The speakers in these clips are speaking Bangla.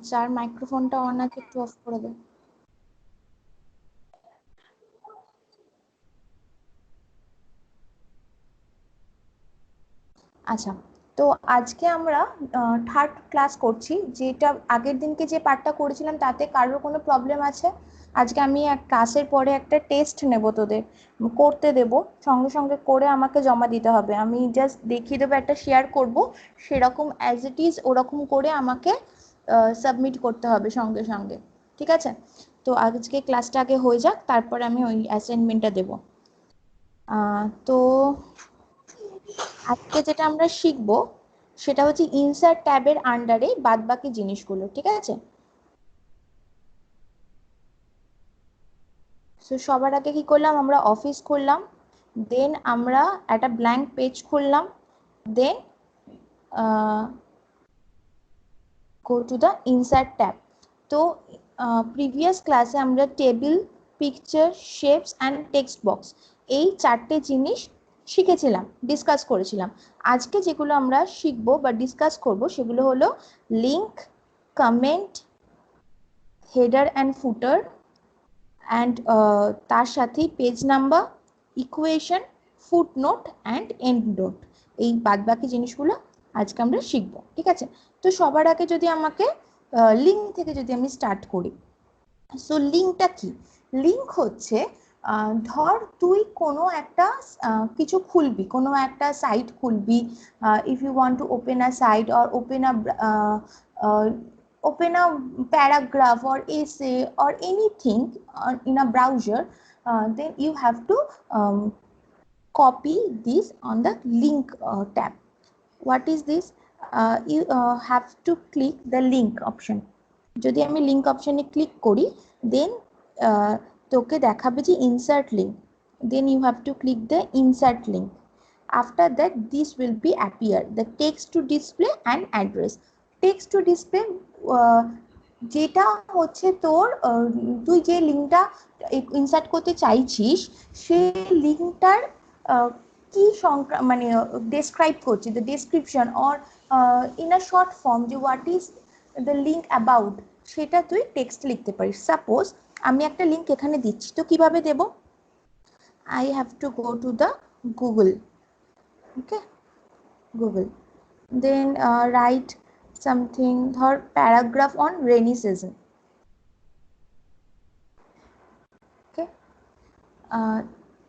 যার মাইক্রোফোনটা অন আছে একটু অফ করে দে। আচ্ছা, তো আজকে আমরা থার্ড ক্লাস করছি, যেটা আগের দিনকে যে পার্টটা করেছিলাম তাতে কারোর কোনো প্রবলেম আছে? আজকে আমি এক ক্লাসের পরে একটা টেস্ট নেব, তোদের করতে দেব, সঙ্গে সঙ্গে করে আমাকে জমা দিতে হবে। আমি জাস্ট দেখিয়ে দেবো, একটা শেয়ার করব, সেরকম অ্যাজ ইট ইজ ওরকম করে আমাকে সাবমিট করতে হবে সঙ্গে সঙ্গে, ঠিক আছে? তো আজকে ক্লাসটা আগে হয়ে যাক, তারপরে আমি ওই অ্যাসাইনমেন্টটা দেবো। তো আজকে যেটা আমরা শিখবো সেটা হচ্ছে ইনসার্ট ট্যাবের আন্ডারে বাদবাকি জিনিসগুলো, ঠিক আছে? সো সবার আগে কি করলাম, আমরা অফিস খুললাম, দেন আমরা একটা ব্ল্যাঙ্ক পেজ খুললাম, then go to the insert tab. তো প্রিভিয়াস ক্লাসে আমরা table, picture, shapes and text box, এই চারটে জিনিস শিখেছিলাম, ডিসকাস করেছিলাম। আজকে যেগুলো আমরা শিখবো বা ডিসকাস করব সেগুলো হলো link, comment, header and footer, and তার সাথে page number, equation, footnote and end note. এই বাদবাকি জিনিসগুলো আজকে আমরা শিখবো, ঠিক আছে? তো সবার আগে যদি আমাকে লিঙ্ক থেকে যদি আমি স্টার্ট করি, সো লিঙ্কটা কি? লিঙ্ক হচ্ছে ধর তুই কোনো একটা কিছু খুলবি, কোনো একটা সাইট খুলবি, if you want to open a site or open a paragraph or essay or anything in a browser, then you have to copy this on the link tab. What is this? You have to click the link option. যদি আমি লিঙ্ক অপশনে ক্লিক করি, দেন তোকে দেখাবে যে insert link, then you have to click the insert link. After that this will be appear the text to display and address. Text to display যেটা হচ্ছে তোর তুই যে লিঙ্কটা ইনসার্ট করতে চাইছিস সেই লিঙ্কটার কি মানে ডেসক্রাইব করছে, the description or in a short form, যে what is the link about, সেটা তুই টেক্সট লিখতে পারিস। সাপোজ আমি একটা লিঙ্ক এখানে দিচ্ছি, তো কিভাবে দেব? I have to go to the Google, okay, Google, then write something, ধর paragraph on rainy season, okay,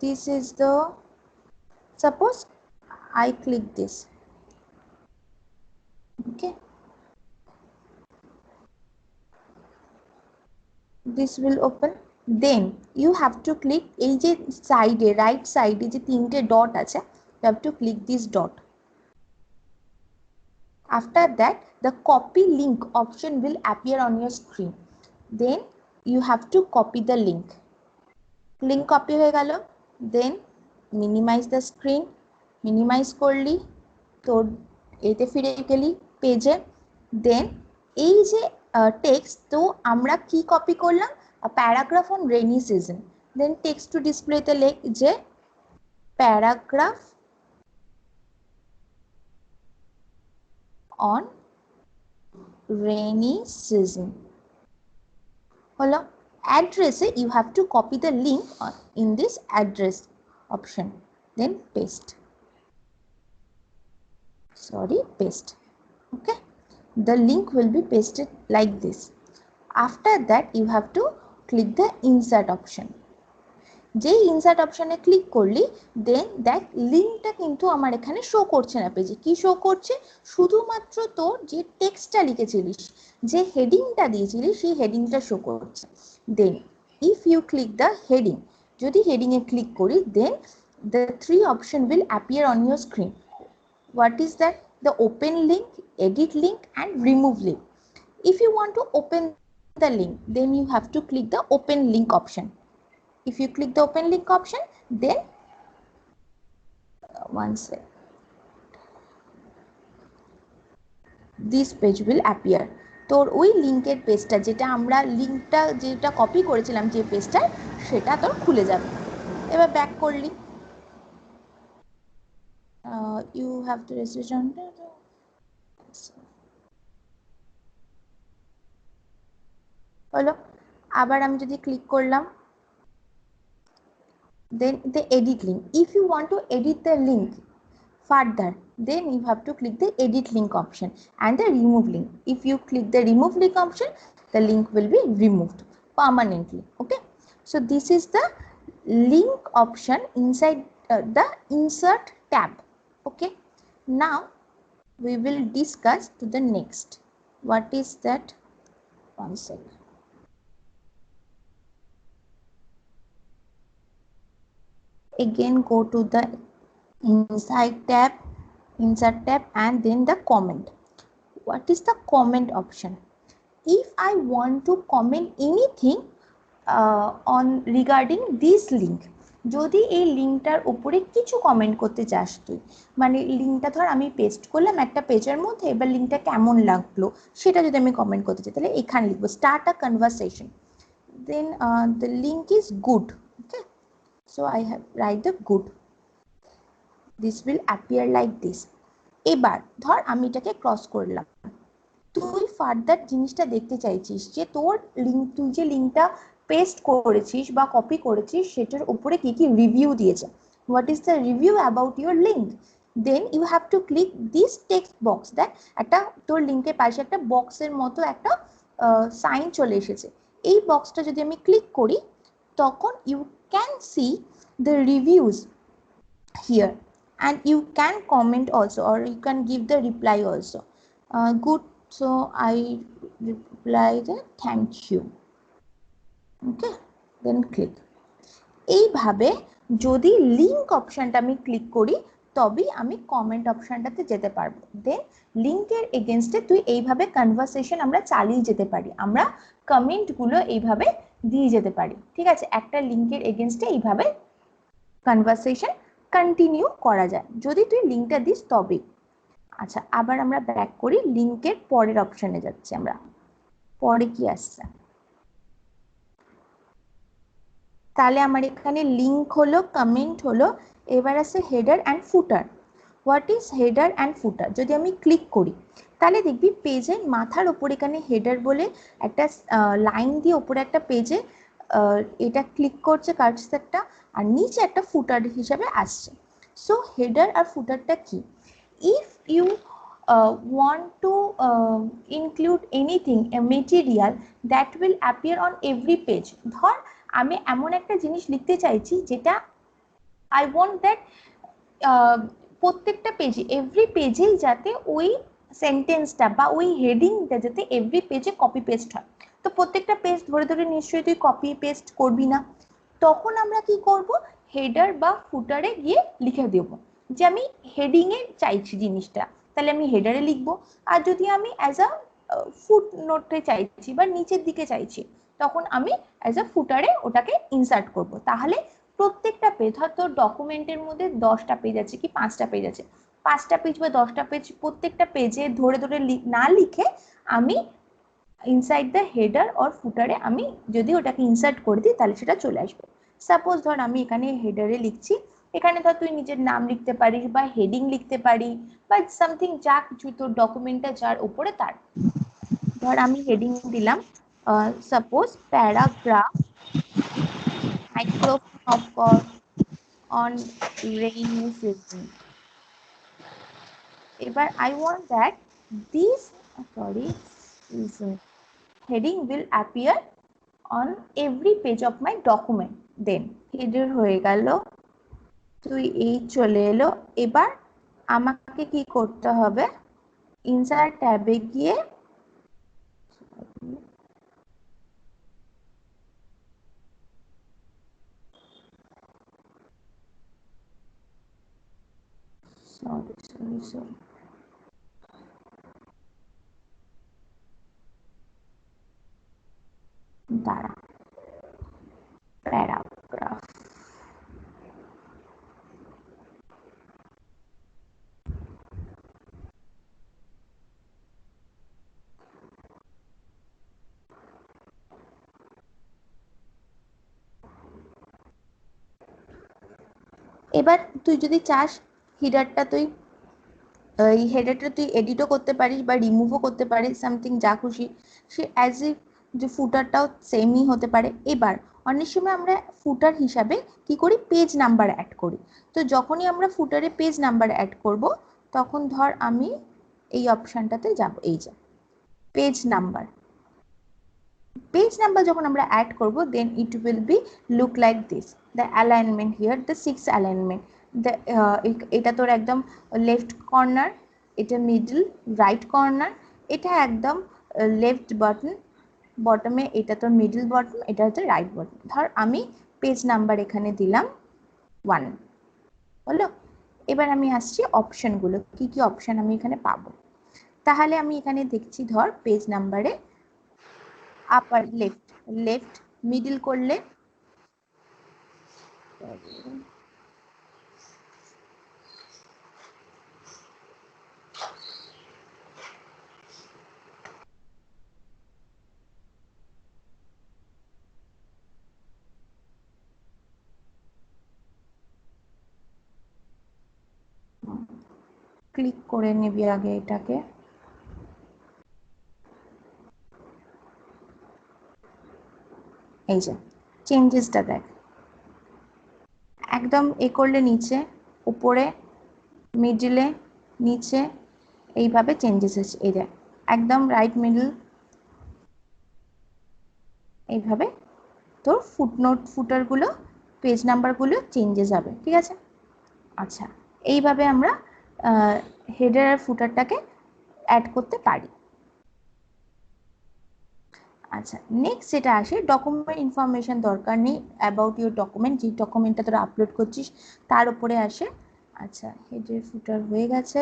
this is the, suppose I click this, okay, this will open. Then you have to click এই যে সাইডে, রাইট সাইডে যে তিনটে ডট আছে, you have to click this dot. After that the copy link option will appear on your screen, then you have to copy the link. Link copy হয়ে গেল, দেন মিনিমাইজ দ্য স্ক্রিন, মিনিমাইজ করলি, তোর এতে ফিরে গেলি পেজে, দেন এই যে টেক্সট, তো আমরা কি কপি করলাম? Paragraph on rainy season, then text to ডিসপ্লেতে লেখ যে প্যারাগ্রাফ অন রেনি সিজন হলো। অ্যাড্রেসে you have to copy the link in this address option, then paste, okay, the link will be pasted like this. After that you have to click the insert option. যেই ইনসার্ট অপশনে ক্লিক করলি, দেন দেখ লিঙ্কটা কিন্তু আমার এখানে শো করছে না পেজে। কি শো করছে? শুধুমাত্র তোর যে টেক্সটটা লিখেছিলিস, যে হেডিংটা দিয়েছিলিস, সেই হেডিংটা শো করছে। Then if you click the heading, যদি হেডিংয়ে ক্লিক করি, দেন the three option will appear on your screen. What is that? The open link, edit link and remove link. If you want to open the link, then you have to click the open link option. If you click the open link option, then one sec, this page will appear. তোর ওই লিঙ্কের পেজটা, যেটা আমরা লিঙ্কটা যেটা কপি করেছিলাম যে পেজটা, সেটা তোর খুলে যাবে। এবার ব্যাক করলি, you have to restriction, হলো। আবার আমি যদি ক্লিক করলাম, then the edit link. If you want to edit the link further, then you have to click the edit link option and the remove link. If you click the remove link option, the link will be removed permanently. Okay, so this is the link option inside the insert tab. Okay, now we will discuss to the next. What is that? One second. Again go to the insert tab and then the comment. What is the comment option? If I want to comment anything on regarding this link, যদি এই লিঙ্কটার উপরে কিছু কমেন্ট করতে চাস তুই, মানে লিঙ্কটা ধর আমি পেস্ট করলাম একটা পেজের মধ্যে, এবার লিঙ্কটা কেমন লাগলো সেটা যদি আমি কমেন্ট করতে চাই, তাহলে এখানে লিখবো start a conversation, then the link is good. Okay, so I have write the good. This will appear like this. এবার ধর আমি এটাকে ক্রস করলাম, তুই ফার্দার জিনিসটা দেখতে চাইছিস যে তোর লিঙ্ক, তুই যে লিঙ্কটা পেস্ট করেছিস বা কপি করেছিস সেটার উপরে কি কি রিভিউ দিয়েছে, what is the review about your link, then you have to click this text box. দেখ একটা তোর লিঙ্কের পাশে একটা বক্সের মতো একটা সাইন চলে এসেছে, এই বক্সটা যদি আমি ক্লিক করি তখন you can see the reviews here and you can comment also or you can give the reply also. Good, so I reply the thank you. Okay, then click. এইভাবে যদি লিঙ্ক অপশনটা আমি ক্লিক করি তবেই আমি কমেন্ট অপশনটাতে যেতে পারবো। দেন লিঙ্কের এগেনস্টে তুই এইভাবে কনভারসেশন আমরা চালিয়ে যেতে পারি, আমরা কমেন্টগুলো এইভাবে দিয়ে যেতে পারি। ঠিক আছে, একটা লিঙ্কের এগেনস্টে এইভাবে কনভারসেশন কন্টিনিউ করা যায় যদি তুই লিঙ্কটা দিস তবেই। আচ্ছা, আবার আমরা ব্যাক করি, লিঙ্কের পরের অপশনে যাচ্ছি আমরা। পরে কি আসছে, তাহলে আমার এখানে লিঙ্ক হলো, কমেন্ট হলো, এবার আছে header and footer. What is header and ফুটার? যদি আমি ক্লিক করি তাহলে দেখবি পেজের মাথার ওপরে এখানে হেডার বলে একটা লাইন দিয়ে ওপরে একটা পেজে এটা ক্লিক করছে কার্সারটা, আর নিচে একটা ফুটার হিসাবে আসছে। সো হেডার আর ফুটারটা কি? If you want to include anything, a material that will appear on every page, ধর আমি এমন একটা জিনিস লিখতে চাইছি যেটা I want that প্রত্যেকটা পেজে এভরি পেজেই যাতে ওই সেন্টেন্সটা বা ওই হেডিংটা যাতে এভরি পেজে কপি পেস্ট হয়। তো প্রত্যেকটা পেজ ধরে ধরে নিশ্চয়ই তুই কপি পেস্ট করবি না, তখন আমরা কি করব, হেডার বা ফুটারে গিয়ে লিখে দেব যে আমি হেডিংয়ে চাইছি জিনিসটা, তাহলে আমি হেডারে লিখবো। আর যদি আমি অ্যাজ আ ফুট নোটে চাইছি বা নিচের দিকে চাইছি, তখন আমি অ্যাজ আ ফুটারে ওটাকে ইনসার্ট করব। তাহলে প্রত্যেকটা পেজ, হয়তো ডকুমেন্টের মধ্যে 10টা পেজ আছে কি 5টা পেজ আছে, 5টা পেজ বা 10টা পেজ প্রত্যেকটা পেজে ধরে ধরে না লিখে আমি ইনসাইড দ্য হেডার অর ফুটারে আমি যদি ওটাকে ইনসার্ট করে দিই তাহলে সেটা চলে আসবে। সাপোজ ধর আমি এখানে হেডারে লিখছি, এখানে ধর তুই নিজের নাম লিখতে পারিস বা হেডিং লিখতে পারি বা সামথিং যা কিছু তোর ডকুমেন্টটা যার উপরে তার। ধর আমি হেডিং দিলাম suppose paragraph microphone of course on rainy season. এবার I want that this heading will appear on every page of my document. Then header হয়ে গেল, তুই এই চলে এলো। এবার আমাকে কি করতে হবে, ইনসার্ট ট্যাবে গিয়ে sorry দাঁড়া, প্যারাগ্রাফ, এবার তুই যদি চাস হেডারটা তুই এই হেডারটা তুই এডিটও করতে পারিস বা রিমুভও করতে পারিস, সামথিং যা খুশি সে অ্যাজ ইফ যে ফুটারটাও সেমই হতে পারে। এবার অনেক সময় আমরা ফুটার হিসাবে কি করি, পেজ নাম্বার অ্যাড করি। তো যখনই আমরা ফুটারে পেজ নাম্বার অ্যাড করব, তখন ধর আমি এই অপশানটাতে যাব, এই যে পেজ নাম্বার। পেজ নাম্বার যখন আমরা অ্যাড করব, then it will be look like this. The alignment here, the 6 alignment, এটা তোর একদম লেফট কর্নার, এটা মিডল রাইট কর্নার, এটা একদম লেফট বাটন বটমে, এটা তোর মিডল বটম, এটা হচ্ছে রাইট বটম। ধর আমি পেজ নাম্বার এখানে দিলাম 1, হলো। এবার আমি আসছি অপশনগুলো, কি কি অপশন আমি এখানে পাবো। তাহলে আমি এখানে দেখছি, ধর পেজ নাম্বারে আপার লেফট, লেফট মিডল করলে ক্লিক করে নিবি আগে এটাকে। এই যে চেঞ্জেসটা দেখ, একদম এ করলে নিচে, উপরে, মিডলে, নিচে, এইভাবে চেঞ্জেস হচ্ছে। এই দেখ একদম রাইট মিডল, এইভাবে তোর ফুটনোট ফুটারগুলো, পেজ নাম্বারগুলো চেঞ্জেস হবে, ঠিক আছে। আচ্ছা, এইভাবে আমরা হেডার আর ফুটারটাকে অ্যাড করতে পারি। আচ্ছা, নেক্সট যেটা আসে, ডকুমেন্ট ইনফরমেশন দরকার নেই, অ্যাবাউট ইউর ডকুমেন্ট, যে ডকুমেন্টটা তোরা আপলোড করছিস তার উপরে আসে। আচ্ছা, হেডার ফুটার হয়ে গেছে,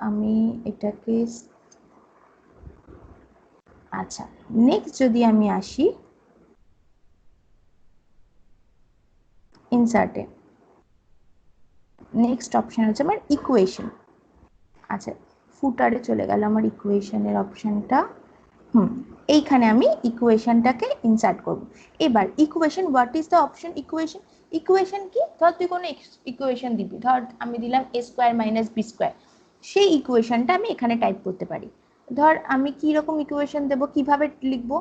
আমি এটাকে, আচ্ছা নেক্সট যদি আমি আসি ইনসার্টে, নেক্সট অপশন হচ্ছে আমার ইকুয়েশন। আচ্ছা, ফুটারে চলে গেল আমার ইকুয়েশনের অপশনটা। এইখানে আমি ইকুয়েশনটাকে ইনসার্ট করব। এবার equation, what is the option equation? Equation কি, ধর তুই কোনো ইকুয়েশন দিবি, ধর আমি দিলাম a square minus B square, সেই ইকুয়েশনটা আমি এখানে টাইপ করতে পারি। ধর আমি কি রকম ইকুয়েশন দেবো, কিভাবে লিখবো,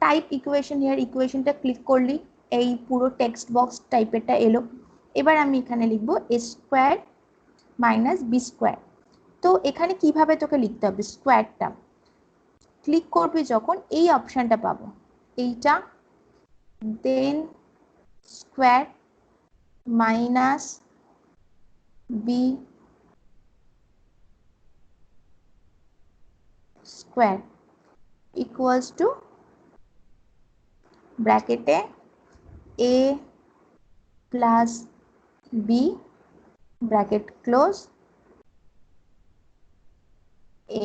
টাইপ ইকুয়েশন হিয়ার, ইকুয়েশনটা ক্লিক করলি, এই পুরো টেক্সট বক্স টাইপেরটা এলো। এবার আমি এখানে লিখবো a square minus B square. তো এখানে কিভাবে তোকে লিখতে হবে, স্কোয়ারটা ক্লিক করবি যখন, এই অপশনটা পাবো, এইটা, then square minus B square equals to ব্র্যাকেটে a plus B bracket close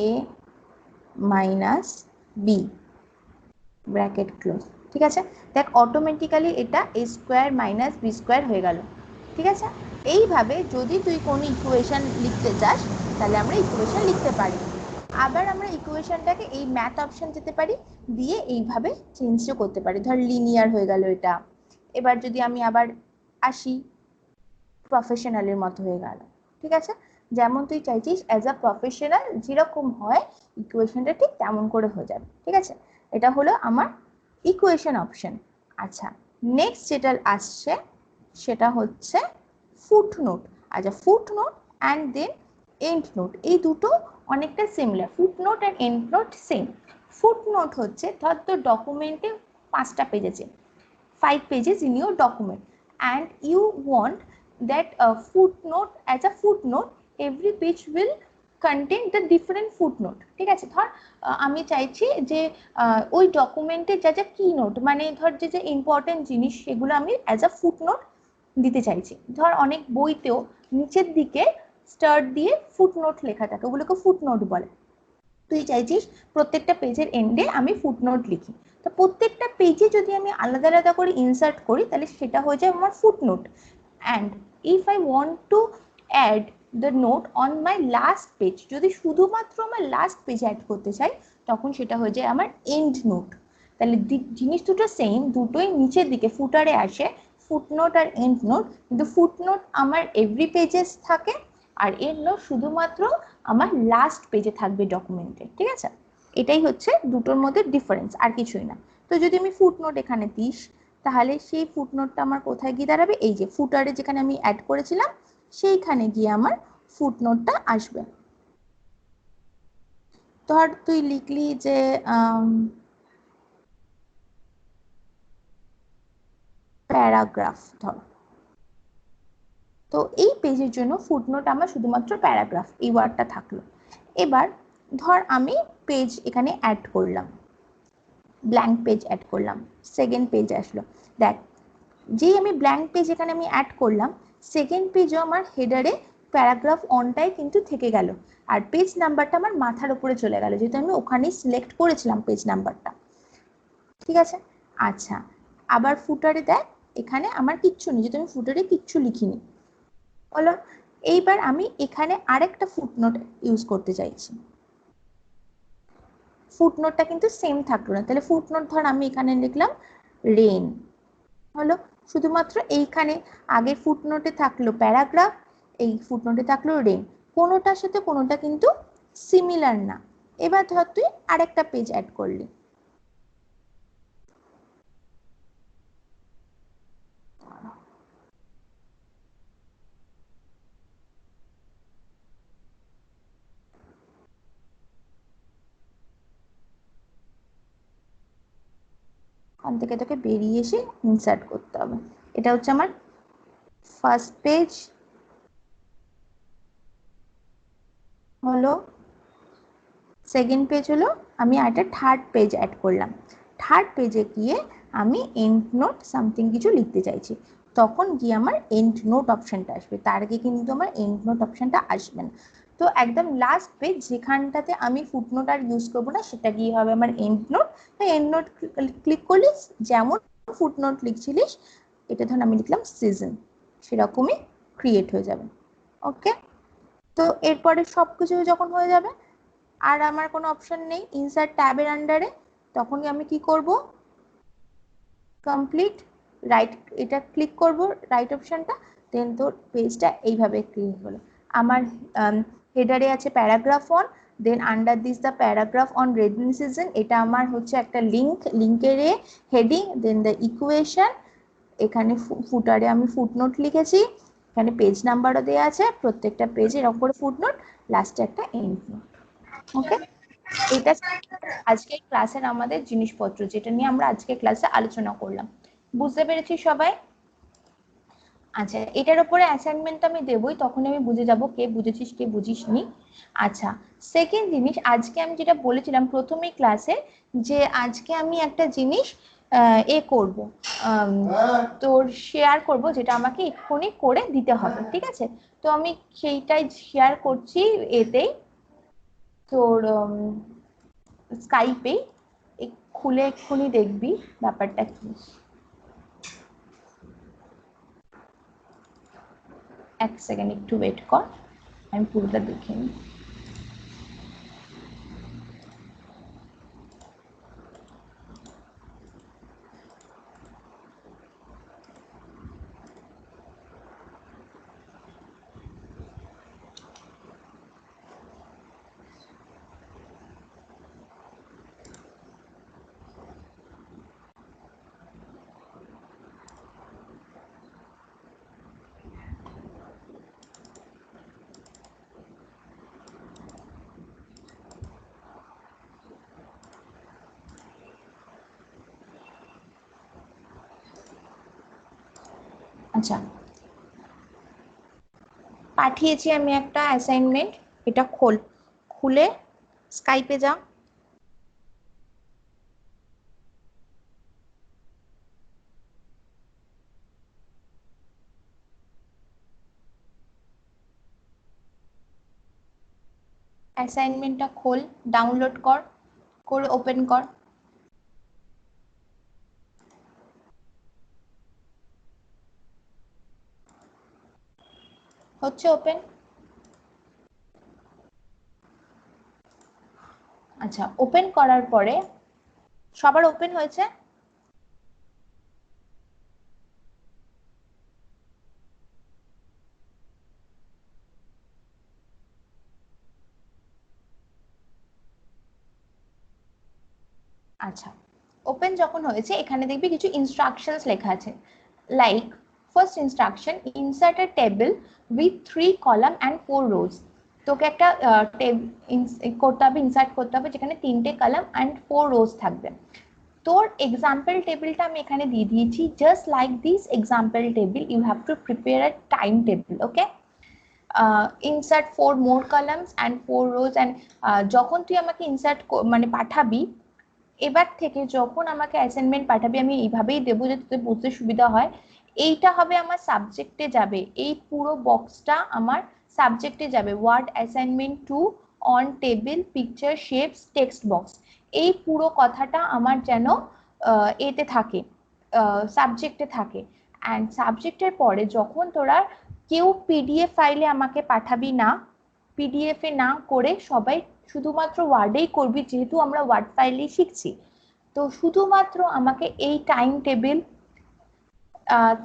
a minus B bracket close. ঠিক আছে, দেখ অটোমেটিক্যালি এটা a square minus B square হয়ে গেল। ঠিক আছে, এইভাবে যদি তুই কোনো ইকুয়েশন লিখতে চাস, তাহলে আমরা ইকুয়েশন লিখতে পারি। আবার আমরা ইকুয়েশনটাকে এই ম্যাথ অপশন যেতে পারি, দিয়ে এইভাবে চেঞ্জও করতে পারি। ধর লিনিয়ার হয়ে গেল এটা। এবার যদি আমি আবার আসি, প্রফেশনালের মতো হয়ে গেল। ঠিক আছে, যেমন তুই চাইছিস অ্যাজ আ প্রফেশনাল যেরকম হয় ইকুয়েশনটা ঠিক তেমন করে হয়ে যাবে। ঠিক আছে, এটা হলো আমার ইকুয়েশন অপশন। আচ্ছা, নেক্সট যেটা আসছে সেটা হচ্ছে ফুটনোট। আচ্ছা, footnote and then end note, এই দুটো অনেকটা similar. Footnote and end note same. Footnote হচ্ছে, ধর তোর ডকুমেন্টে 5টা পেজ আছে, 5 pages in your document, and you want that footnote, as a footnote every page will contain the different footnote। ঠিক আছে, ধর আমি চাইছি যে ওই ডকুমেন্টে যা যা কি নোট, মানে ধর যে যে ইম্পর্টেন্ট জিনিস, সেগুলো আমি অ্যাজ আ ফুটনোট দিতে চাইছি। ধর অনেক বইতেও নিচের দিকে স্টার্ট দিয়ে ফুটনোট লেখা থাকে, ওগুলোকে ফুটনোট বলে। তুই চাইছিস প্রত্যেকটা পেজের এন্ডে আমি ফুটনোট লিখি, তো প্রত্যেকটা পেজে যদি আমি আলাদা আলাদা করে ইনসার্ট করি, তাহলে সেটা হয়ে যায় আমার footnote. And if I want to add the note on my last page, যদি শুধুমাত্র আমার লাস্ট পেজ অ্যাড করতে চাই, তখন সেটা হয়ে যায় আমার এন্ড নোট। তাহলে জিনিস দুটো সেম, দুটোই নিচের দিকে ফুটারে আসে, ফুটনোট আর এন্ড নোট। কিন্তু ফুটনোট আমার এভরি পেজেস থাকে, আর এন্ড নোট শুধুমাত্র আমার লাস্ট পেজে থাকবে ডকুমেন্টে। ঠিক আছে, এটাই হচ্ছে দুটোর মধ্যে ডিফারেন্স, আর কিছুই না। তো যদি আমি ফুটনোট এখানে দিস, তাহলে সেই ফুটনোটটা আমার কোথায় গিয়ে দাঁড়াবে, এই যে ফুটারে যেখানে আমি অ্যাড করেছিলাম সেইখানে গিয়ে আমার ফুটনোটটা আসবে। ধর তুই লিখলি যে প্যারাগ্রাফ, ধর, তো এই পেজের জন্য ফুটনোট আমার শুধুমাত্র প্যারাগ্রাফ এই ওয়ার্ডটা থাকলো। এবার ধর আমি পেজ এখানে অ্যাড করলাম, ব্ল্যাঙ্ক পেজ অ্যাড করলাম, সেকেন্ড পেজ আসলো। দেখ, যেই আমি ব্ল্যাঙ্ক পেজ এখানে আমি অ্যাড করলাম, সেকেন্ড পেজও আমার হেডারে প্যারাগ্রাফ অনটাই কিন্তু থেকে গেল, আর পেজ নাম্বারটা আমার মাথার উপরে চলে গেল, যেহেতু আমি ওখানেই সিলেক্ট করেছিলাম পেজ নাম্বারটা। ঠিক আছে, আচ্ছা, আবার ফুটারে দেখ, এখানে আমার কিচ্ছু নেই, যেহেতু আমি ফুটারে কিচ্ছু লিখিনি। বলো, এইবার আমি এখানে আরেকটা ফুটনোট ইউজ করতে চাইছি। ফুটনোটটা কিন্তু সেম থাকলো না, তাহলে ফুটনোট ধর আমি এখানে লিখলাম রেন, হলো, শুধুমাত্র এইখানে আগের ফুটনোটে থাকলো প্যারাগ্রাফ, এই ফুটনোটে থাকলো রেন, কোনোটার সাথে কোনোটা কিন্তু সিমিলার না। এবার ধর তুই আরেকটা পেজ অ্যাড করলি, ওখান থেকে তোকে বেরিয়ে এসে ইনসার্ট করতে হবে। এটা হচ্ছে আমার ফার্স্ট পেজ, হলো, সেকেন্ড পেজ হলো, আমি একটা থার্ড পেজ অ্যাড করলাম। থার্ড পেজে গিয়ে আমি এন্ড নোট সামথিং কিছু লিখতে চাইছি, তখন গিয়ে আমার এন্ড নোট অপশনটা আসবে, তার আগে কিন্তু আমার এন্ড নোট অপশনটা আসবে না। তো একদম লাস্ট পেজ যেখানটাতে আমি ফুটনোট আর ইউজ করবো না, সেটা গিয়ে হবে আমার end note. End note click করলে যেমন ফুটনোট লিখছিলিস, এটা ধর আমি লিখলাম সিজন, সেরকমই ক্রিয়েট হয়ে যাবে। ওকে, তো এরপরে সবকিছু যখন হয়ে যাবে আর আমার কোনো অপশন নেই ইনসার্ট ট্যাবের আন্ডারে, তখনই আমি কি করব, কমপ্লিট রাইট, এটা ক্লিক করব রাইট অপশনটা, দেন তোর পেজটা এইভাবে ক্রিয়েট হলো। আমার হেডারে আছে paragraph on, then under this the paragraph on reading season, এটা আমার হচ্ছে একটা লিঙ্ক, লিঙ্কের হেডিং, দেন দ্য ইকুয়েশন, এখানে ফুটারে আমি ফুটনোট লিখেছি, এখানে পেজ নাম্বারও দেওয়া আছে, প্রত্যেকটা পেজে এরকম করে ফুটনোট, লাস্টে একটা এন্ড নোট। ওকে, এটা আজকের ক্লাসের আমাদের জিনিসপত্র, যেটা নিয়ে আমরা আজকে ক্লাসে আলোচনা করলাম। বুঝতে পেরেছি সবাই? আচ্ছা, এটার উপরে অ্যাসাইনমেন্ট আমি দেবই, তখন আমি বুঝে যাব কে বুঝেছিস কে বুঝিসনি। আচ্ছা, সেকেন্ড জিনিস, আজকে আমি যেটা বলেছিলাম প্রথমেই ক্লাসে, যে আজকে আমি একটা জিনিস করব, তোর শেয়ার করব, যেটা আমাকে এক্ষুনি করে দিতে হবে, ঠিক আছে? তো আমি সেইটাই শেয়ার করছি এতেই, তোর স্কাইপে, খুলে এক্ষুনি দেখবি ব্যাপারটা কি। এক সেকেন্ড একটু ওয়েট কর, আমি পুরোটা দেখে নিই। আচ্ছা, পাঠিয়েছি আমি একটা অ্যাসাইনমেন্ট, এটা খোল, খুলে স্কাইপে যা। অ্যাসাইনমেন্টটা খোল, ডাউনলোড কর, করে ওপেন কর। হচ্ছে ওপেন? আচ্ছা, ওপেন করার পরে সবার ওপেন হয়েছে? আচ্ছা, ওপেন যখন হয়েছে এখানে দেখবি কিছু ইনস্ট্রাকশনস লেখা আছে, like first instruction, insert a table with 3 column and 4 রোজ। তোকে একটা করতে হবে, ইনসার্ট করতে হবে যেখানে 3টে কলাম অ্যান্ড 4 রোজ থাকবে। তোর এক্সাম্পল টেবিলটা আমি এখানে দিয়ে দিয়েছি, just like this example table you have to prepare a time table. Okay, insert 4 more columns and 4 rows and যখন তুই আমাকে ইনসার্ট মানে পাঠাবি, এবার থেকে যখন আমাকে অ্যাসাইনমেন্ট পাঠাবি আমি এইভাবেই দেবো যে তোদের বুঝতে সুবিধা হয়। এইটা হবে আমার সাবজেক্টে যাবে, এই পুরো বক্সটা আমার সাবজেক্টে যাবে, word assignment 2 on table picture shapes text box. এই পুরো কথাটা আমার যেন এতে থাকে, সাবজেক্টে থাকে। অ্যান্ড সাবজেক্টের পরে যখন তোরা কেউ পিডিএফ ফাইলে আমাকে পাঠাবি না, পিডিএফ এ না করে সবাই শুধুমাত্র ওয়ার্ডেই করবি, যেহেতু আমরা ওয়ার্ড ফাইলেই শিখছি। তো শুধুমাত্র আমাকে এই টাইম টেবিল,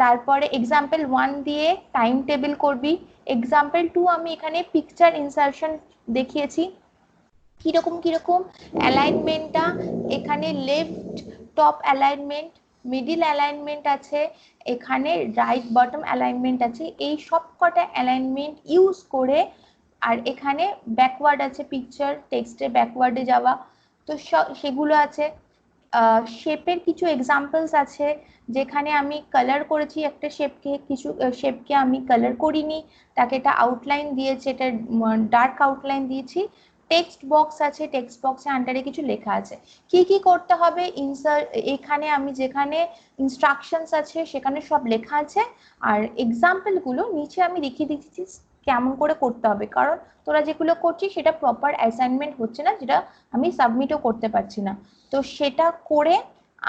তারপরে এক্সাম্পল 1 দিয়ে টাইম টেবিল করবি, এক্সাম্পল 2 আমি এখানে পিকচার ইনসার্শন দেখিয়েছি কিরকম কিরকম অ্যালাইনমেন্টটা, এখানে left top alignment, middle alignment আছে, এখানে রাইট বটম অ্যালাইনমেন্ট আছে, এই সব কটা অ্যালাইনমেন্ট ইউজ করে, আর এখানে ব্যাকওয়ার্ড আছে, পিকচার টেক্সটের ব্যাকওয়ার্ডে যাওয়া, তো সেগুলো আছে। শেপের কিছু এক্সাম্পলস আছে যেখানে আমি কালার করেছি একটা শেপকে, কিছু শেপকে আমি কালার করিনি, তাকে এটা আউটলাইন দিয়েছি, এটা ডার্ক আউটলাইন দিয়েছি। টেক্সট বক্স আছে, টেক্সট বক্সের আন্ডারে কিছু লেখা আছে কি কি করতে হবে, এখানে আমি যেখানে ইনস্ট্রাকশনস আছে সেখানে সব লেখা আছে, আর এক্সাম্পল গুলো নিচে আমি দেখিয়ে দিচ্ছি কেমন করে করতে হবে, কারণ তোরা যেগুলো করছিস সেটা প্রপার অ্যাসাইনমেন্ট হচ্ছে না, যেটা আমি সাবমিটও করতে পারছি না। তো সেটা করে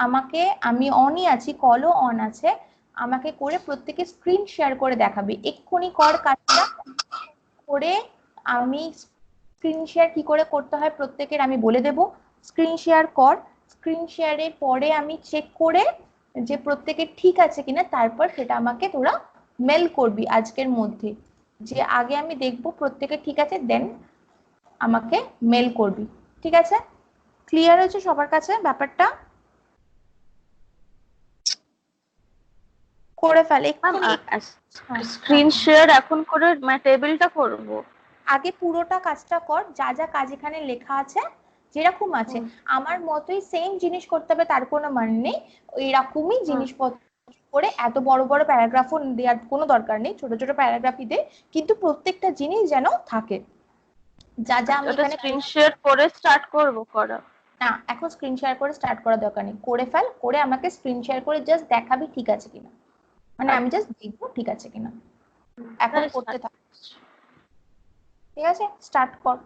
আমাকে, আমি অনই আছি, কলও অন আছে, আমাকে করে প্রত্যেকে স্ক্রিন শেয়ার করে দেখাবে, এক্ষুনি কর কাজটা করে। আমি স্ক্রিন শেয়ার কি করে করতে হয় প্রত্যেকের আমি বলে দেব, স্ক্রিন শেয়ার কর, স্ক্রিন শেয়ারের পরে আমি চেক করে যে প্রত্যেকের ঠিক আছে কিনা, তারপর সেটা আমাকে তোরা মেল করবি আজকের মধ্যে, যে আগে আমি দেখব প্রত্যেকের ঠিক আছে, দেন আমাকে মেল করবি। ঠিক আছে, ক্লিয়ার হয়েছে সবার কাছে ব্যাপারটা? করে ফেলে এক্ষুনি। স্ক্রিন শেয়ার এখন করে টেবিলটা করব, আগে পুরোটা কাজটা কর, যা যা কাজ এখানে লেখা আছে যেরকম আছে আমার মতোই সেম জিনিস করতে হবে তার কোনো মানে নেই, এরকমই জিনিসপত্র করে এত বড় বড় প্যারাগ্রাফও দেওয়ার কোনো দরকার নেই, ছোট ছোট প্যারাগ্রাফই দে, কিন্তু প্রত্যেকটা জিনিস যেন থাকে, যা যা আমি এখানে স্ক্রিন শেয়ার করে স্টার্ট করব করা। না, এখন স্ক্রিন শেয়ার করে স্টার্ট করার দরকার নেই, করে ফেল, করে আমাকে স্ক্রিন শেয়ার করে জাস্ট দেখাবি ঠিক আছে কিনা, মানে আমি জাস্ট দেখবো ঠিক আছে কিনা, এখন করতে থাক। ঠিক আছে, স্টার্ট কর।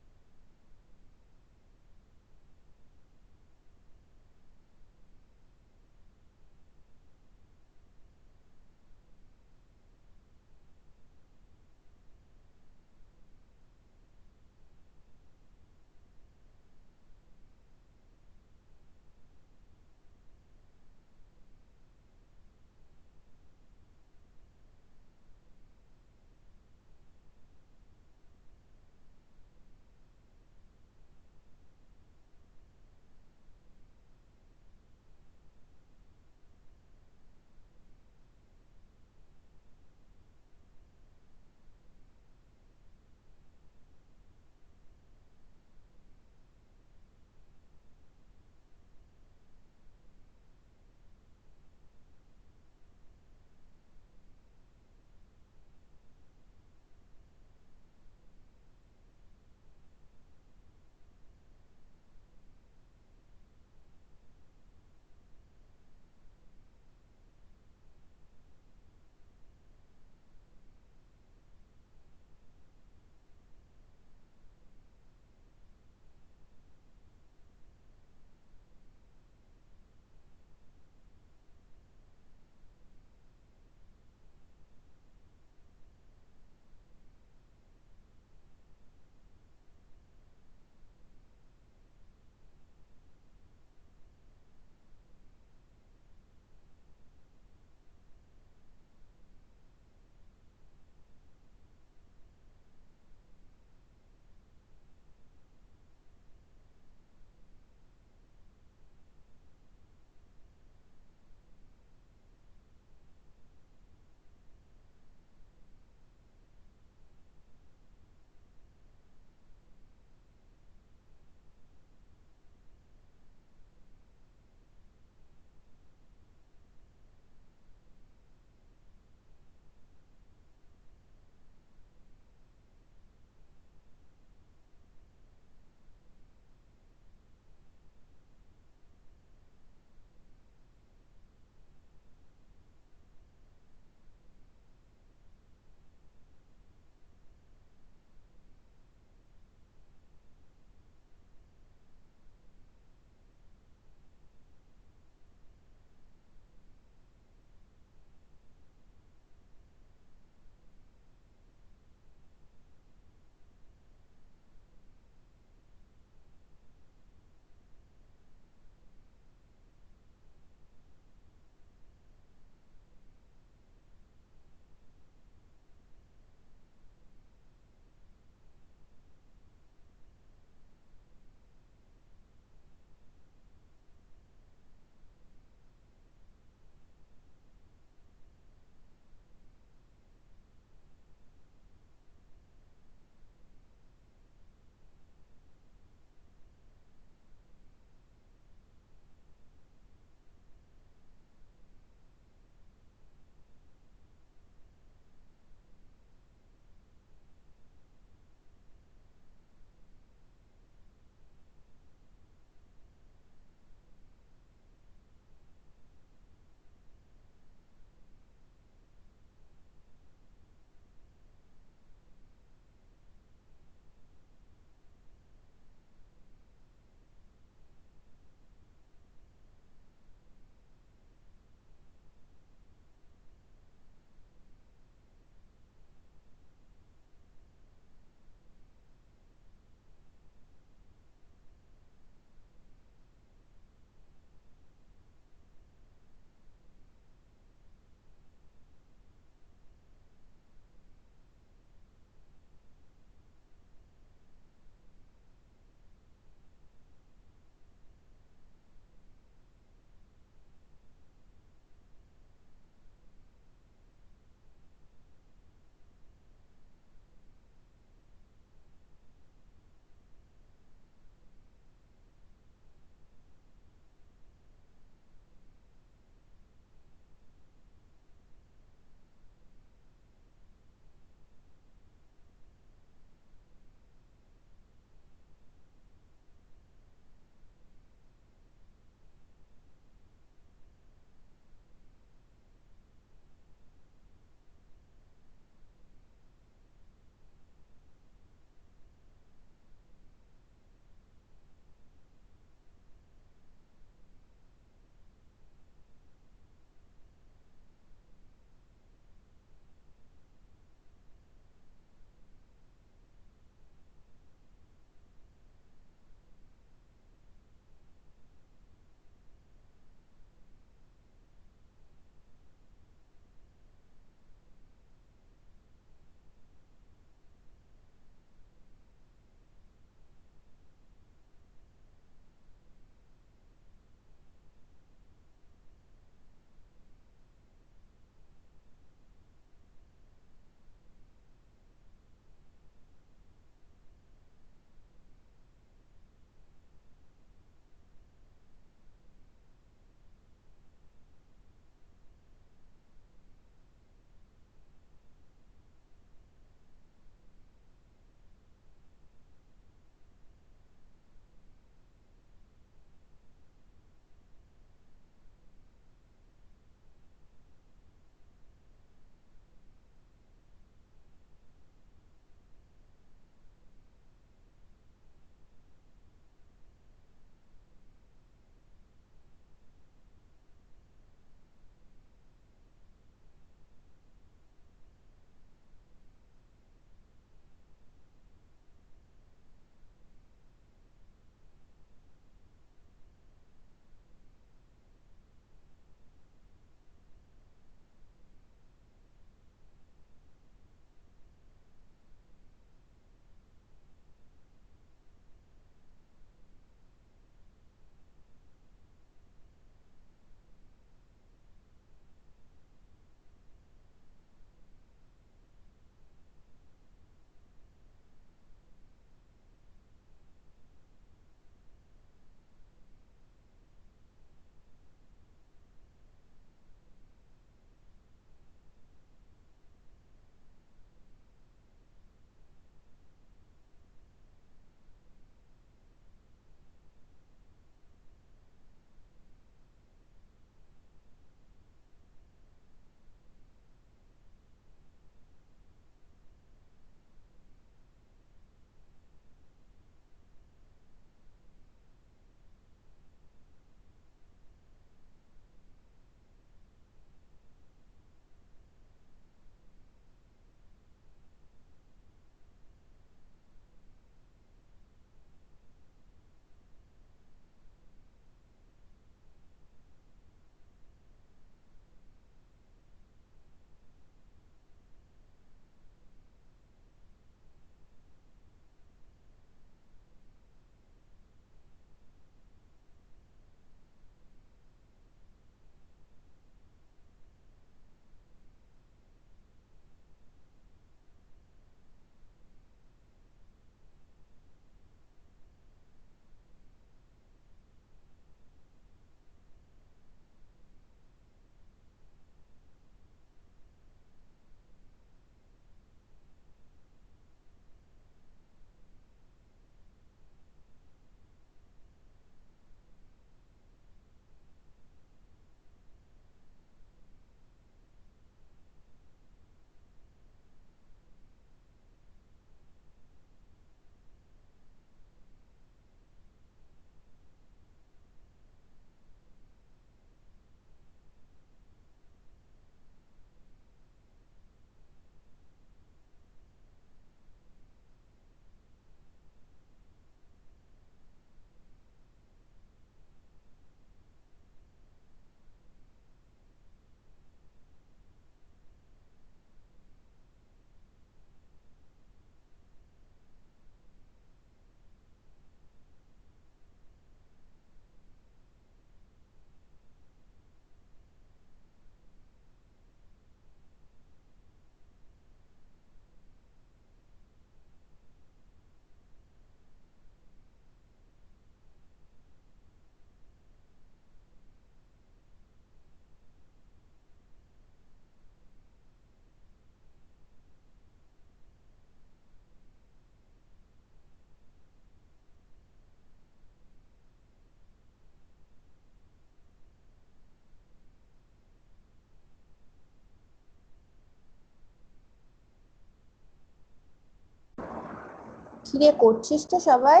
কিরে করছিস তো সবাই?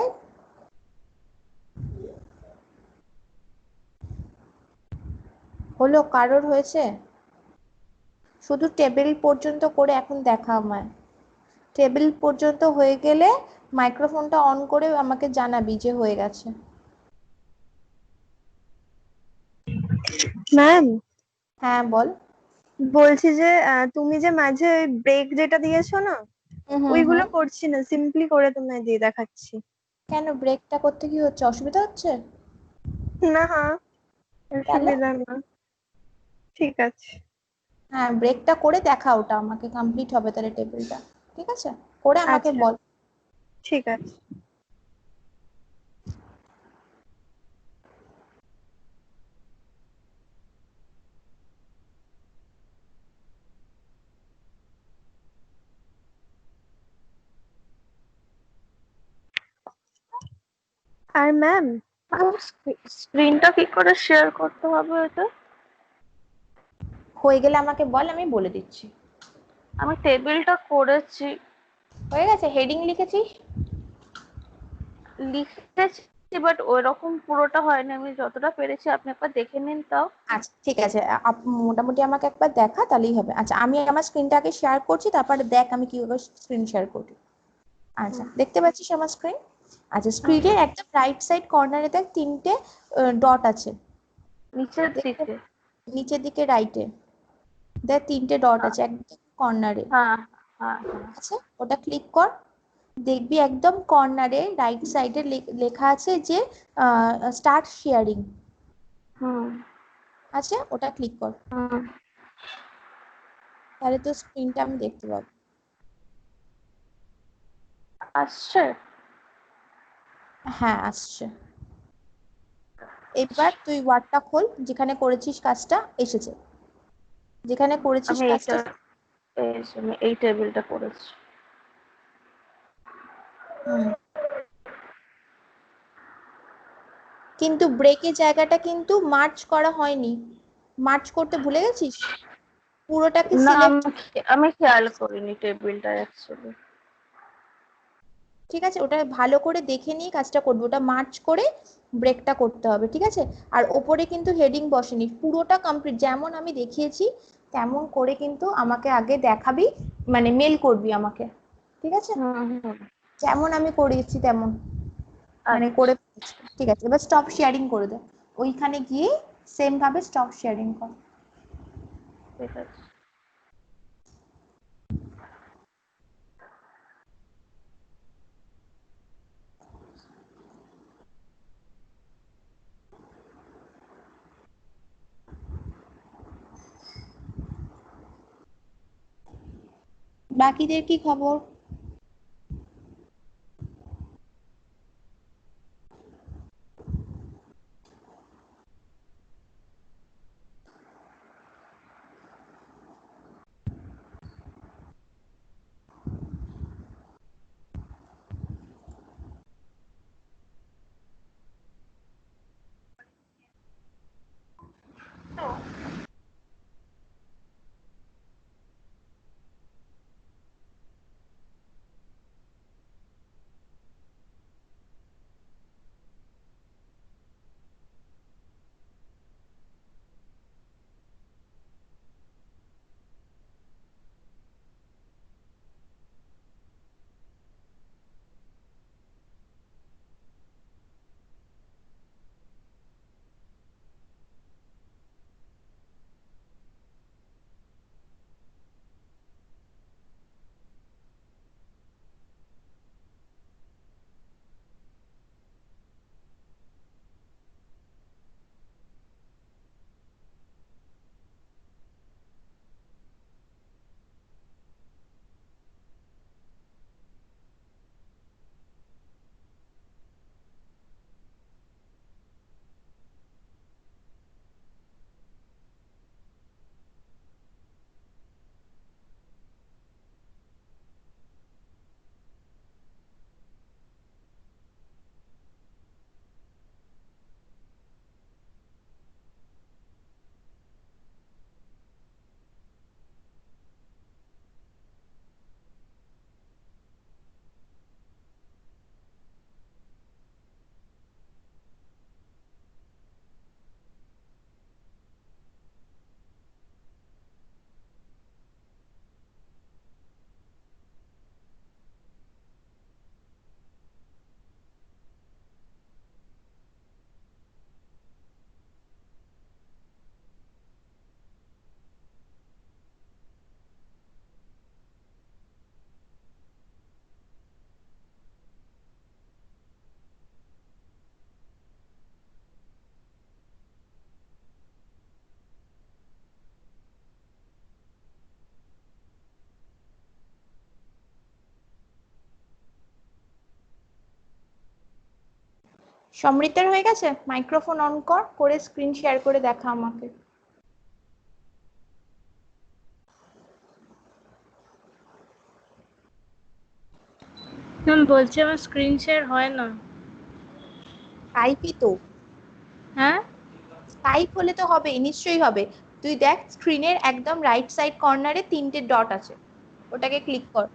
হলো কারোর হয়েছে? শুধু টেবিল পর্যন্ত করে এখন দেখা আমায়। টেবিল পর্যন্ত হয়ে গেলে মাইক্রোফোনটা অন করে আমাকে জানাবি যে হয়ে গেছে। ম্যাম, হ্যাঁ বল। বলছি যে তুমি যে মাঝে ওই ব্রেক যেটা দিয়েছো না, হুম হুম ওইগুলো হুম। করছি না, সিম্পলি করে তোমায় দিয়ে দেখাচ্ছি। কেন ব্রেকটা করতে কি হচ্ছে, অসুবিধা হচ্ছে? না, তাহলে অসুবিধা না। ঠিক আছে। হ্যাঁ ব্রেকটা করে দেখা, ওটা আমাকে কমপ্লিট হবে তাহলে টেবিলটা। ঠিক আছে, করে আমাকে আচ্ছা, বল। ঠিক আছে। আর ম্যাম, স্ক্রিনটা কি করে শেয়ার করতে হবে এটা? হয়ে গেলে আমাকে বল, আমি বলে দিচ্ছি। আমি টেবিলটা করেছি, হয়ে গেছে? হেডিং লিখেছিস? লিখেছি, বাট ওইরকম পুরোটা হয়নি। আমি যতটা পেরেছি আপনি একবার দেখে নিন তাও। আচ্ছা ঠিক আছে, মোটামুটি আমাকে একবার দেখা তাহলেই হবে। আচ্ছা আমি আমার স্ক্রিনটা আগে শেয়ার করছি, তারপরে দেখ আমি কিভাবে স্ক্রিন শেয়ার করি। আচ্ছা দেখতে পাচ্ছিস আমার স্ক্রিন? আচ্ছা স্ক্রিনের একদম রাইট সাইড কর্নারে দেখ তিনটে ডট আছে। নিচের দেখতে দিকে। নিচের দিকে রাইটে দেখ তিনটে ডট আছে একদম কর্নারে। হ্যাঁ হ্যাঁ হ্যাঁ। আচ্ছা ওটা ক্লিক কর। দেখবি একদম কর্নারে রাইট সাইডে লেখা আছে যে স্টার্ট শেয়ারিং। হুম আচ্ছা ওটা ক্লিক কর, হুম। তাহলে তো স্ক্রিনটা আমি দেখতে পাবো। আসছে। হ্যাঁ আসছে। এবার তুই ওয়ার্ডটা খোল, যেখানে করেছিস কাজটা এসেছে, যেখানে করেছিস আমি এইটা কাজটা। পেয়েছি, আমি এই টেবিলটা করেছি। হুম, কিন্তু ব্রেকের জায়গাটা কিন্তু মার্চ করা হয়নি। মার্চ করতে ভুলে গেছিস? পুরোটাকে না, সিলেক্ট। আমি খেয়াল করিনি টেবিলটা অ্যাকচুয়ালি। ঠিক আছে, ওটা ভালো করে দেখে নিয়ে কাজটা করবি, ওটা মার্চ করে ব্রেকটা করতে হবে। ঠিক আছে, আর ওপরে কিন্তু হেডিং বসেনি, পুরোটা কমপ্লিট যেমন আমি দেখিয়েছি তেমন করে কিন্তু আমাকে আগে দেখাবি, মানে মেল করবি আমাকে। ঠিক আছে, হুম হুম। যেমন আমি করিয়েছি তেমন মানে আচ্ছা করে ফেলেছি। ঠিক আছে, এবার স্টপ শেয়ারিং করে দে, ওইখানে গিয়ে সেম ভাবে স্টপ শেয়ারিং কর। ঠিক আছে। বাকিদের কি খবর? সমৃদ্ধার হয়ে গেছে? মাইক্রোফোন অন কর, করে স্ক্রিন শেয়ার করে দেখা আমাকে। ম্যাম বলছি আমার স্ক্রিন শেয়ার হয় না। স্কাইপই তো, হ্যাঁ স্কাইপ হলে তো হবে, নিশ্চয়ই হবে। তুই দেখ স্ক্রিনের একদম রাইট সাইড কর্নারে 3টে ডট আছে, ওটাকে ক্লিক কর।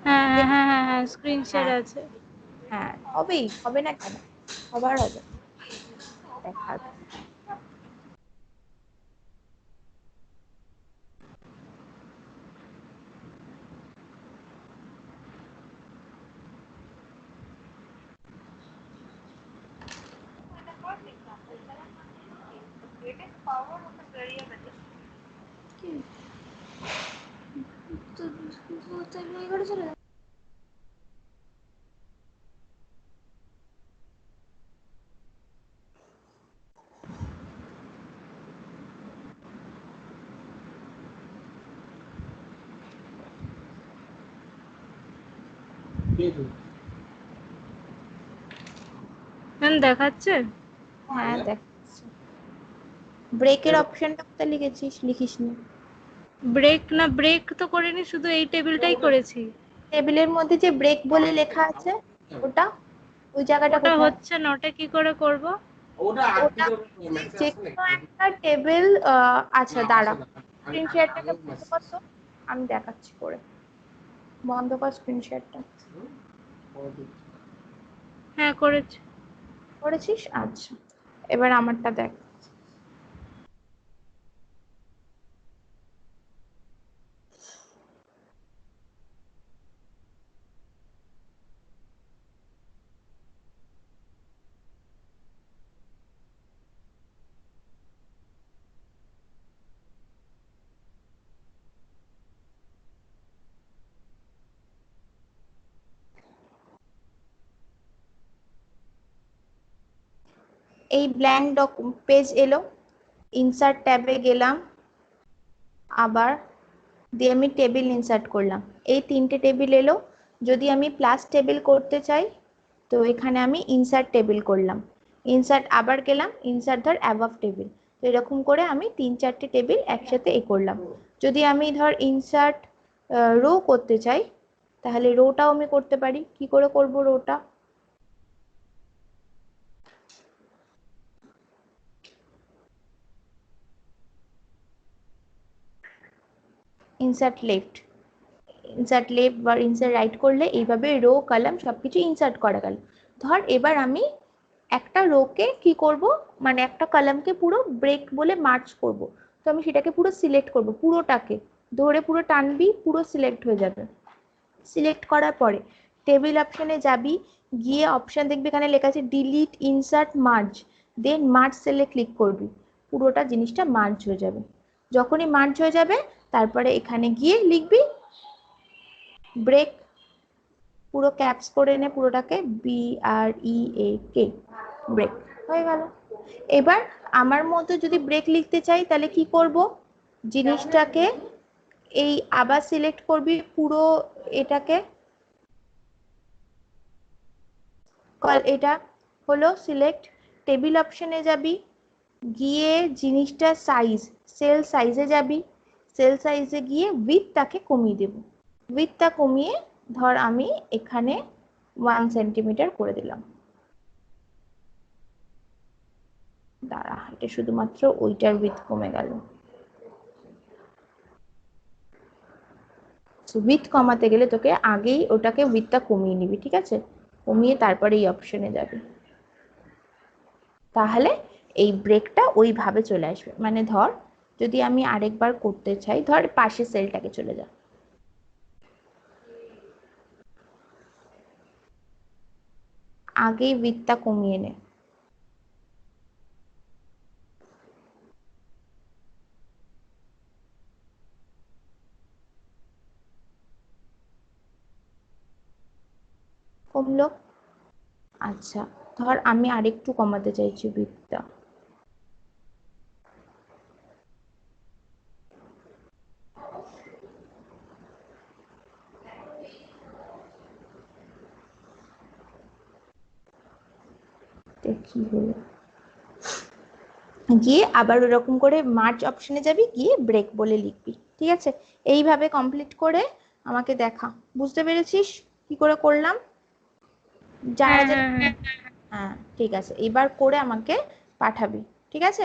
হ্যাঁ হ্যাঁ হ্যাঁ হ্যাঁ হ্যাঁ স্ক্রিন শেয়ার হ্যাঁ আছে। হ্যাঁ, হবেই, হবে না কেন, সবার হবে। দেখা ম্যাম দেখাচ্ছে? হ্যাঁ দেখাচ্ছে। ব্রেকের অপশনটা কোথায় লিখেছিস? লিখিসনি। ব্রেক না, ব্রেক তো করিনি, শুধু এই টেবিলটাই করেছি। টেবিলের মধ্যে যে ব্রেক বলে লেখা আছে, ওটা, ওই জায়গাটা ওটা কোথায়? হচ্ছে না, ওটা কি করে করব? ওটা যে কোনো একটা টেবিল, আচ্ছা দাঁড়া, স্ক্রিন শেয়ারটাকে বন্ধ কর তো, আমি দেখাচ্ছি করে। বন্ধ কর স্ক্রিন শেয়ারটা। হ্যাঁ করেছি। করেছিস? আচ্ছা, এবার আমারটা দেখ। এই ব্ল্যাঙ্ক পেজ এলো, ইনসার্ট ট্যাবে গেলাম, আবার দিয়ে আমি টেবিল ইনসার্ট করলাম, এই 3টে টেবিল এলো। যদি আমি প্লাস টেবিল করতে চাই, তো এখানে আমি ইনসার্ট টেবিল করলাম, ইনসার্ট আবার গেলাম, ইনসার্ট ধর অ্যাবভ টেবিল। তো এরকম করে আমি 3-4টে টেবিল একসাথে করলাম। যদি আমি ধর ইনসার্ট রো করতে চাই, তাহলে রোটাও আমি করতে পারি। কি করে করব rota? Insert left, insert left বা ইনসার্ট রাইট করলে এইভাবে রো কলাম সবকিছু ইনসার্ট করা গেল। ধর এবার আমি একটা রোকে কি করব, মানে একটা কলামকে পুরো ব্রেক বলে মার্চ করব। তো আমি সেটাকে পুরো সিলেক্ট করব, পুরোটাকে ধরে পুরো টানবি, পুরো সিলেক্ট হয়ে যাবে। সিলেক্ট করার পরে টেবিল অপশনে যাবি, গিয়ে অপশন দেখবি এখানে লেখা আছে ডিলিট ইনসার্ট মার্জ, দেন মার্জ সেলে ক্লিক করবি, পুরোটা জিনিসটা মার্জ হয়ে যাবে। যখনই মার্জ হয়ে যাবে, তারপরে এখানে গিয়ে লিখবি ব্রেক, পুরো ক্যাপস করে নে পুরোটাকে, BREAK, ব্রেক হয়ে গেল। এবার আমার মতো যদি ব্রেক লিখতে চাই, তাহলে কি করব, জিনিসটাকে এই আবার সিলেক্ট করবি পুরো এটাকে, এটা হলো সিলেক্ট, টেবিল অপশনে যাবি, গিয়ে জিনিসটা সাইজ, সেল সাইজে যাবি, সেল সাইজে গিয়ে উইডথটাকে কমিয়ে দেব, উইডথটা কমিয়ে ধর আমি এখানে 1 সেন্টিমিটার করে দিলাম। দাঁড়া, এটা শুধুমাত্র ওইটার উইডথ কমে গেল। উইডথ কমাতে গেলে তোকে আগেই ওটাকে উইডথটা কমিয়ে নিবি, ঠিক আছে? কমিয়ে তারপরে এই অপশনে যাবি, তাহলে এই ব্রেকটা ওইভাবে চলে আসবে। মানে ধর যদি আমি আরেকবার করতে চাই, ধর পাশের সেলটাকে চলে যা, আগেই উইডথটা কমিয়ে নে। কমলো? আচ্ছা, ধর আমি আরেকটু কমাতে চাইছি উইডথটা, কি হলো, গিয়ে আবার ওরকম করে মার্জ অপশনে যাবি, গিয়ে ব্রেক বলে লিখবি। ঠিক আছে, এইভাবে কমপ্লিট করে আমাকে দেখা। বুঝতে পেরেছিস কি করে করলাম? যারা হ্যাঁ যারা হ্যাঁ হ্যাঁ হ্যাঁ ঠিক আছে, এবার করে আমাকে পাঠাবি। ঠিক আছে।